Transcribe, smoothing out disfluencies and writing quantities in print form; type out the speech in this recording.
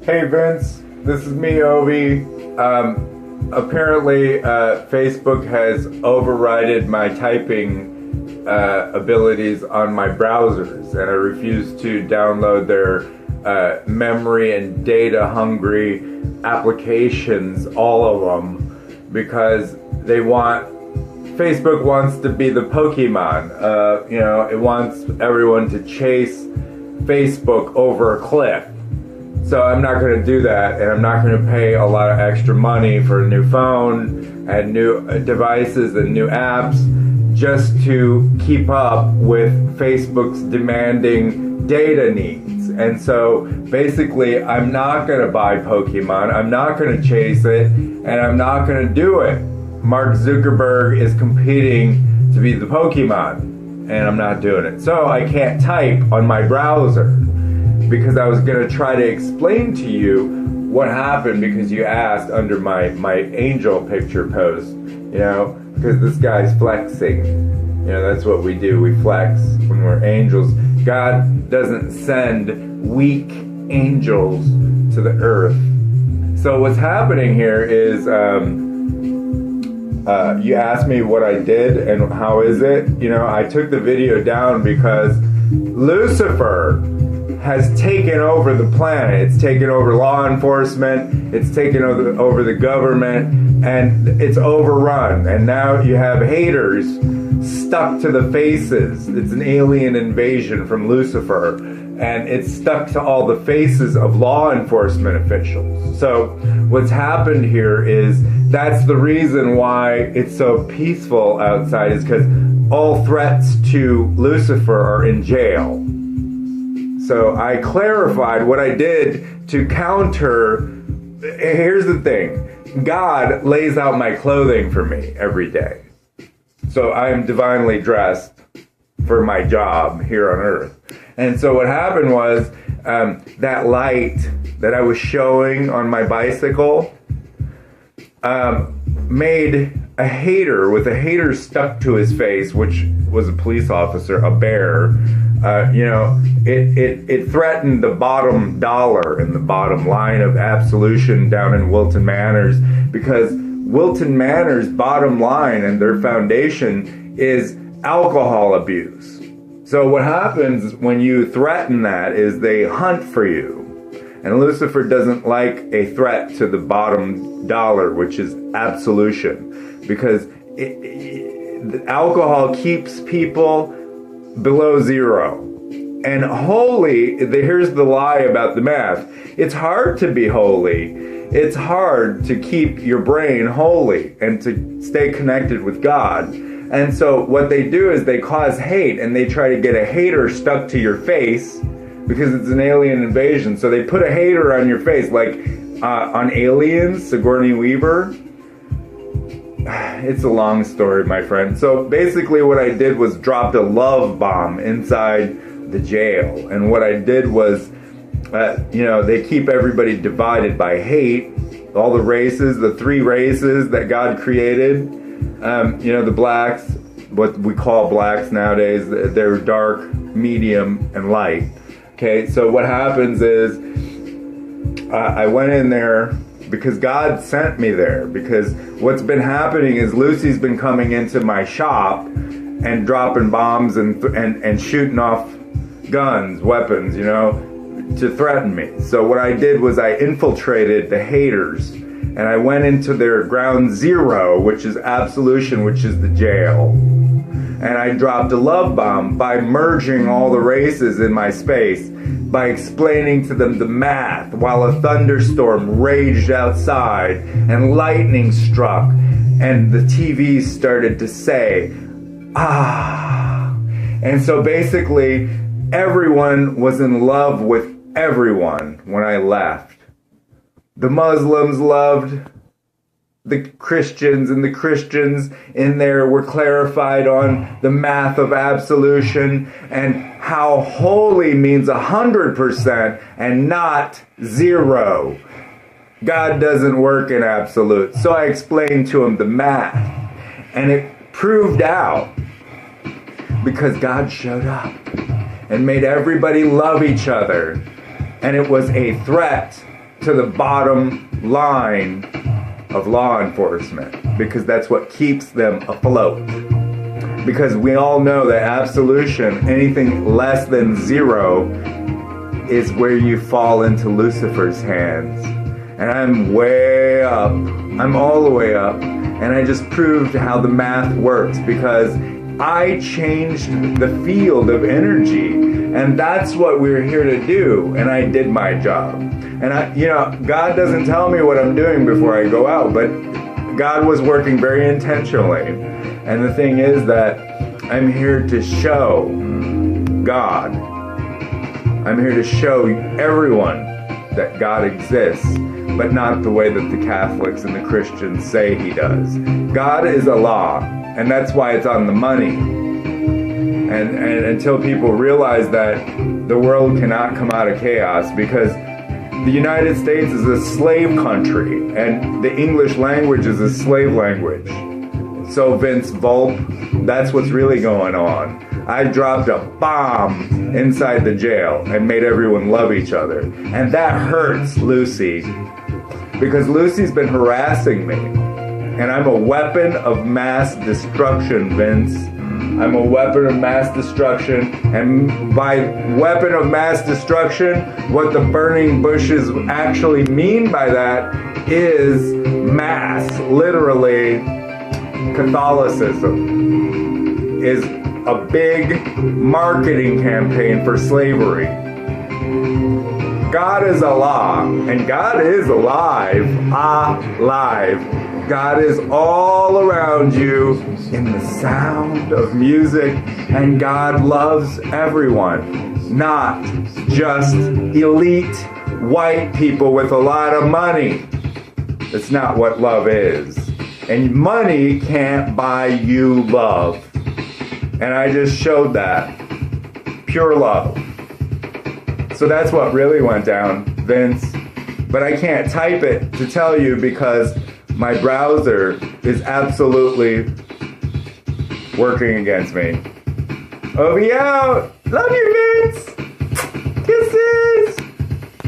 Hey Vince, this is me, Ovi. Apparently, Facebook has overridden my typing abilities on my browsers, and I refuse to download their memory and data hungry applications, all of them, because Facebook wants to be the Pokemon. It wants everyone to chase Facebook over a cliff. So I'm not going to do that, and I'm not going to pay a lot of extra money for a new phone and new devices and new apps just to keep up with Facebook's demanding data needs. And so basically, I'm not going to buy Pokemon, I'm not going to chase it, and I'm not going to do it. Mark Zuckerberg is competing to be the Pokemon, and I'm not doing it. So I can't type on my browser, because I was going to try to explain to you what happened, because you asked under my angel picture post, because this guy's flexing. That's what we do. We flex when we're angels. God doesn't send weak angels to the earth. So what's happening here is, you asked me what I did and how is it. I took the video down because Lucifer has taken over the planet. It's taken over law enforcement, it's taken over the government, and it's overrun. And now you have haters stuck to the faces. It's an alien invasion from Lucifer, and it's stuck to all the faces of law enforcement officials. So what's happened here is that's the reason why it's so peaceful outside, is because all threats to Lucifer are in jail. So I clarified what I did to counter. Here's the thing. God lays out my clothing for me every day. So I am divinely dressed for my job here on earth. And so what happened was that light that I was showing on my bicycle made a hater with a hater stuck to his face, which was a police officer, a bear. It threatened the bottom dollar and the bottom line of absolution down in Wilton Manors, because Wilton Manors' bottom line and their foundation is alcohol abuse. So what happens when you threaten that is they hunt for you. And Lucifer doesn't like a threat to the bottom dollar, which is absolution, because alcohol keeps people below zero. And holy, here's the lie about the math. It's hard to be holy. It's hard to keep your brain holy and to stay connected with God. And so what they do is they cause hate, and they try to get a hater stuck to your face, because it's an alien invasion. So they put a hater on your face, like on Aliens, Sigourney Weaver. It's a long story, my friend. So basically what I did was dropped a love bomb inside the jail. And what I did was, they keep everybody divided by hate. All the races, the three races that God created. The blacks, what we call blacks nowadays, they're dark, medium, and light. Okay, so what happens is, I went in there because God sent me there, because what's been happening is Lucy's been coming into my shop and dropping bombs and shooting off guns, weapons, to threaten me. So what I did was I infiltrated the haters, and I went into their ground zero, which is absolution, which is the jail. And I dropped a love bomb by merging all the races in my space, by explaining to them the math while a thunderstorm raged outside and lightning struck, and the TV started to say, ah. And so basically, everyone was in love with everyone when I left. The Muslims loved the Christians, and the Christians in there were clarified on the math of absolution and how holy means 100% and not 0. God doesn't work in absolute. So I explained to him the math, and it proved out, because God showed up and made everybody love each other. And it was a threat to the bottom line of law enforcement, because that's what keeps them afloat. Because we all know that absolution, anything less than 0, is where you fall into Lucifer's hands. And I'm way up. I'm all the way up. And I just proved how the math works, because I changed the field of energy. And that's what we're here to do. And I did my job. And God doesn't tell me what I'm doing before I go out, but God was working very intentionally. And the thing is that I'm here to show God. I'm here to show everyone that God exists, but not the way that the Catholics and the Christians say he does. God is a law, and that's why it's on the money. And until people realize that the world cannot come out of chaos, because the United States is a slave country, and the English language is a slave language. So Vince Volpe, that's what's really going on. I dropped a bomb inside the jail and made everyone love each other. And that hurts Lucy, because Lucy's been harassing me. And I'm a weapon of mass destruction, Vince. I'm a weapon of mass destruction. And by weapon of mass destruction, what the burning bushes actually mean by that is mass, literally. Catholicism is a big marketing campaign for slavery. God is a law, and God is alive. God is all around you in the sound of music, and God loves everyone, not just elite white people with a lot of money. That's not what love is. And money can't buy you love. And I just showed that. Pure love. So that's what really went down, Vince. But I can't type it to tell you, because my browser is absolutely working against me. Obi out. Love you, Vince. Kisses.